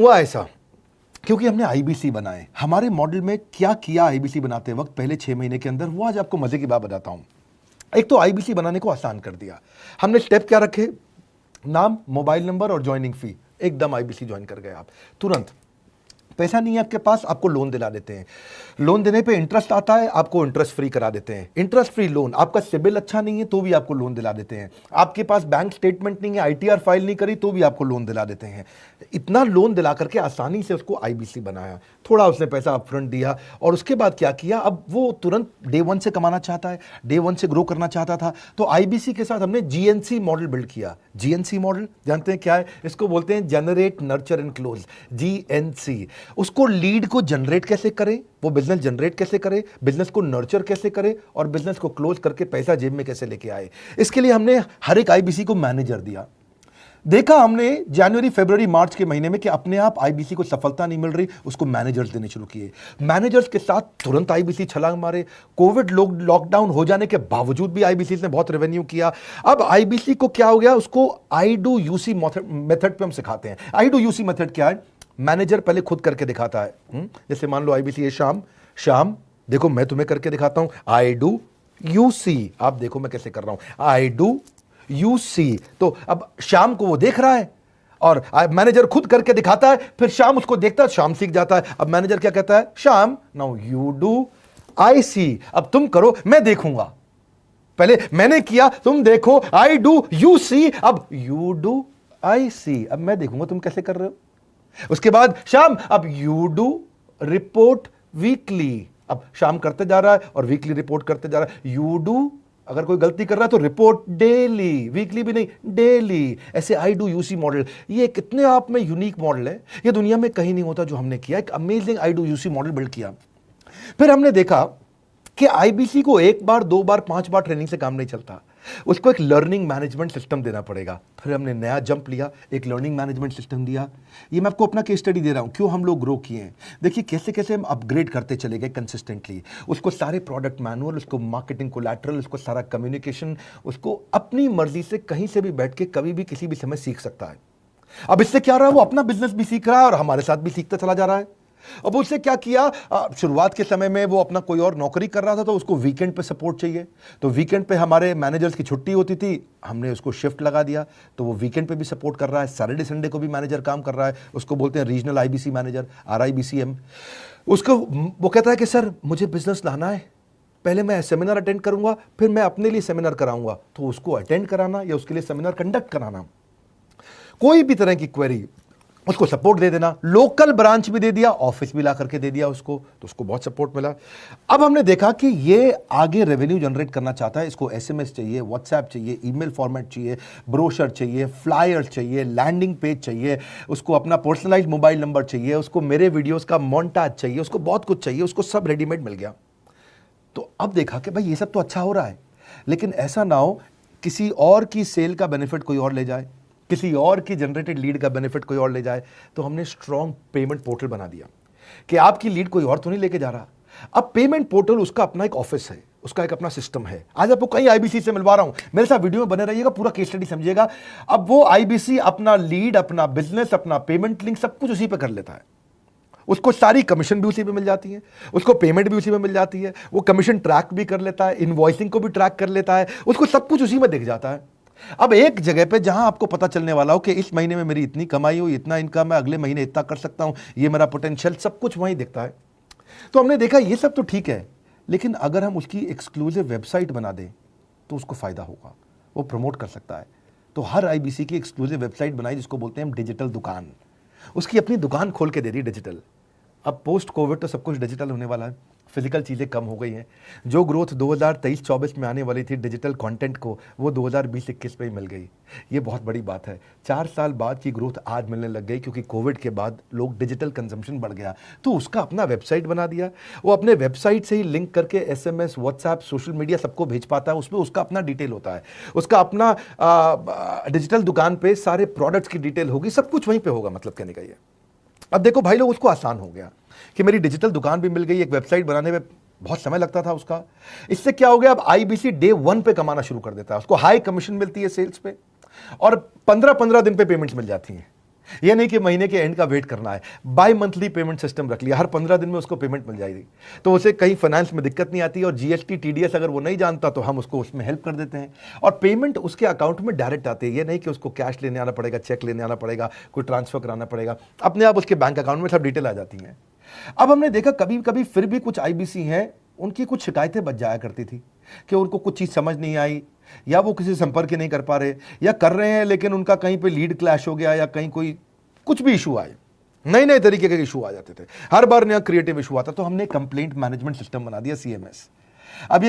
हुआ ऐसा क्योंकि हमने आईबीसी बनाए। हमारे मॉडल में क्या किया आईबीसी बनाते वक्त पहले 6 महीने के अंदर, वो आज आपको मजे की बात बताता हूं। एक तो आईबीसी बनाने को आसान कर दिया हमने। स्टेप क्या रखे? नाम, मोबाइल नंबर और ज्वाइनिंग फी, एकदम आईबीसी ज्वाइन कर गए आप तुरंत। पैसा नहीं है आपके पास, आपको लोन दिला देते हैं। लोन देने पे इंटरेस्ट आता है, आपको इंटरेस्ट फ्री करा देते हैं। Interest free loan. आपका सिबिल अच्छा नहीं है तो भी आपको लोन दिला देते हैं। आपके पास बैंक स्टेटमेंट नहीं है, आईटीआर फाइल नहीं करी तो भी आपको लोन दिला देते हैं। इतना लोन दिला करके आसानी से उसको आईबीसी बनाया। थोड़ा उसने पैसा अपफ्रंट दिया और उसके बाद क्या किया, अब वो तुरंत डे वन से कमाना चाहता है, डे वन से ग्रो करना चाहता था। तो आईबीसी के साथ हमने जीएनसी मॉडल बिल्ड किया। जीएनसी मॉडल जानते हैं क्या है? इसको बोलते हैं generate, nurture and close, GNC. उसको लीड को जनरेट कैसे करें, वो बिजनेस जनरेट कैसे करे, बिजनेस को नर्चर कैसे करे और बिजनेस को क्लोज करके पैसा जेब में कैसे लेके आए। इसके लिए हमने हर एक आईबीसी को मैनेजर दिया। देखा हमने जनवरी, फरवरी, मार्च के महीने में कि अपने आप आईबीसी को सफलता नहीं मिल रही, उसको मैनेजर्स देने शुरू किए। मैनेजर्स के साथ तुरंत आईबीसी छलांग मारे। कोविड लॉकडाउन हो जाने के बावजूद भी आईबीसी ने बहुत रेवेन्यू किया। अब आईबीसी को क्या हो गया, उसको आई डू यूसी मेथड पे हम सिखाते हैं। आई डू यूसी मेथड क्या है? मैनेजर पहले खुद करके दिखाता है। जैसे मान लो आईबीसी है शाम देखो मैं तुम्हें करके दिखाता हूं, आई डू यू सी। आप देखो मैं कैसे कर रहा हूं, आई डू यू सी। तो अब शाम को वो देख रहा है और मैनेजर खुद करके दिखाता है, फिर शाम उसको देखता है, शाम सीख जाता है। अब मैनेजर क्या कहता है, शाम नाउ यू डू आई सी। अब तुम करो, मैं देखूंगा। पहले मैंने किया, तुम देखो, आई डू यू सी, अब यू डू आई सी। अब मैं देखूंगा तुम कैसे कर रहे हो। उसके बाद शाम, अब यू डू रिपोर्ट वीकली। अब शाम करते जा रहा है और वीकली रिपोर्ट करते जा रहा है। यू डू, अगर कोई गलती कर रहा है तो रिपोर्ट डेली, वीकली भी नहीं, डेली। ऐसे आई डू यूसी मॉडल, ये कितने आप में यूनिक मॉडल है, ये दुनिया में कहीं नहीं होता जो हमने किया। एक amazing I do UC model build किया। फिर हमने देखा कि आईबीसी को 1 बार 2 बार 5 बार ट्रेनिंग से काम नहीं चलता, उसको एक लर्निंग मैनेजमेंट सिस्टम देना पड़ेगा। फिर हमने नया जंप लिया, एक लर्निंग मैनेजमेंट सिस्टम दिया। ये मैं आपको अपना केस स्टडी दे रहा हूं, क्यों हम लोग ग्रो किए हैं। देखिए कैसे कैसे हम अपग्रेड करते चले गए कंसिस्टेंटली। उसको सारे प्रोडक्ट मैनुअल, उसको मार्केटिंग कोलैटरल, उसको सारा कम्युनिकेशन, उसको अपनी मर्जी से कहीं से भी बैठ के कभी भी किसी भी समय सीख सकता है। अब इससे क्या रहा है, वो अपना बिजनेस भी सीख रहा है और हमारे साथ भी सीखता चला जा रहा है। अब उससे क्या किया, शुरुआत के समय में वो अपना कोई और नौकरी कर रहा था तो उसको वीकेंड पे सपोर्ट चाहिए। तो वीकेंड पे हमारे मैनेजर्स की छुट्टी होती थी, हमने उसको शिफ्ट लगा दिया तो वो वीकेंड पे भी सपोर्ट कर रहा है। सैटरडे संडे को भी मैनेजर काम कर रहा है, उसको बोलते हैं रीजनल आईबीसी मैनेजर, RIBCM। उसको वो कहता है कि सर मुझे बिजनेस लाना है, पहले मैं सेमिनार अटेंड करूंगा, फिर मैं अपने लिए सेमिनार कराऊंगा। तो उसको अटेंड कराना या उसके लिए सेमिनार कंडक्ट कराना, कोई भी तरह की क्वेरी, उसको सपोर्ट दे देना। लोकल ब्रांच भी दे दिया, ऑफिस भी ला करके दे दिया उसको, तो उसको बहुत सपोर्ट मिला। अब हमने देखा कि ये आगे रेवेन्यू जनरेट करना चाहता है, इसको एसएमएस चाहिए, व्हाट्सएप चाहिए, ईमेल फॉर्मेट चाहिए, ब्रोशर चाहिए, फ्लायर चाहिए, लैंडिंग पेज चाहिए, उसको अपना पर्सनलाइज्ड मोबाइल नंबर चाहिए, उसको मेरे वीडियोस का मोन्टाज चाहिए, उसको बहुत कुछ चाहिए, उसको सब रेडीमेड मिल गया। तो अब देखा कि भाई ये सब तो अच्छा हो रहा है, लेकिन ऐसा ना हो किसी और की सेल का बेनिफिट कोई और ले जाए, किसी और की जनरेटेड लीड का बेनिफिट कोई और ले जाए। तो हमने स्ट्रॉन्ग पेमेंट पोर्टल बना दिया कि आपकी लीड कोई और तो नहीं लेके जा रहा। अब पेमेंट पोर्टल उसका अपना एक ऑफिस है, उसका एक अपना सिस्टम है। आज आपको कई आईबीसी से मिलवा रहा हूं, मेरे साथ वीडियो में बने रहिएगा, पूरा केस स्टडी समझिएगा। अब वो आईबीसी अपना लीड, अपना बिजनेस, अपना पेमेंट लिंक सब कुछ उसी पे कर लेता है। उसको सारी कमीशन भी उसी पे मिल जाती है, उसको पेमेंट भी उसी में मिल जाती है, वो कमीशन ट्रैक भी कर लेता है, इनवॉइसिंग को भी ट्रैक कर लेता है, उसको सब कुछ उसी में दिख जाता है। अब एक जगह पे जहां आपको पता चलने वाला हो कि इस महीने में मेरी इतनी कमाई हुई, इतना इनकम है, अगले महीने इतना कर सकता हूं, ये मेरा पोटेंशियल, सब कुछ वहीं दिखता है। तो हमने देखा ये सब तो ठीक है, लेकिन अगर हम उसकी एक्सक्लूसिव वेबसाइट बना दें तो उसको फायदा होगा, वो प्रमोट कर सकता है। तो हर आईबीसी की एक्सक्लूसिव वेबसाइट बनाई, जिसको बोलते हैं हम डिजिटल दुकान। उसकी अपनी दुकान खोल के दे दी डिजिटल। अब पोस्ट कोविड तो सब कुछ डिजिटल होने वाला है, फिजिकल चीज़ें कम हो गई हैं। जो ग्रोथ 2023-24 में आने वाली थी डिजिटल कंटेंट को, वो 2020-21 में ही मिल गई। ये बहुत बड़ी बात है। 4 साल बाद की ग्रोथ आज मिलने लग गई, क्योंकि कोविड के बाद लोग डिजिटल कंजम्पशन बढ़ गया। तो उसका अपना वेबसाइट बना दिया, वो अपने वेबसाइट से ही लिंक करके एसएमएस, व्हाट्सएप, सोशल मीडिया सब को भेज पाता है। उसमें उसका अपना डिटेल होता है, उसका अपना डिजिटल दुकान पे सारे प्रोडक्ट्स की डिटेल होगी, सब कुछ वहीं पर होगा। मतलब कहने का ये, अब देखो भाई लोग, उसको आसान हो गया कि मेरी डिजिटल दुकान भी मिल गई। एक वेबसाइट बनाने में बहुत समय लगता था उसका, इससे क्या हो गया, अब आईबीसी डे 1 पे कमाना शुरू कर देता है। उसको हाई कमीशन मिलती है सेल्स पे और 15-15 दिन पे पेमेंट्स मिल जाती हैं। ये नहीं कि महीने के एंड का वेट करना है, बाई मंथली पेमेंट सिस्टम रख लिया, हर 15 दिन में उसको पेमेंट मिल जाएगी, तो उसे कहीं फाइनेंस में दिक्कत नहीं आती। और जीएसटी टीडीएस अगर वो नहीं जानता तो हम उसको उसमें हेल्प कर देते हैं, और पेमेंट उसके अकाउंट में डायरेक्ट आती है। ये नहीं कि उसको कैश लेने आना पड़ेगा, चेक लेने आना पड़ेगा, कोई ट्रांसफर कराना पड़ेगा, अपने आप उसके बैंक अकाउंट में सब डिटेल आ जाती हैं। अब हमने देखा कभी कभी फिर भी कुछ आईबीसी हैं, उनकी कुछ शिकायतें बच जाया करती थी कि उनको कुछ चीज़ समझ नहीं आई, या वो किसी संपर्क ही नहीं कर पा रहे, या कर रहे हैं लेकिन उनका कहीं पे लीड क्लैश हो गया, या कहीं कोई कुछ भी इशू आए, नए नए तरीके के इशू आ जाते थे, हर बार नया क्रिएटिव इशू आता। तो हमने कंप्लेंट मैनेजमेंट सिस्टम बना दिया, CMS। अब ये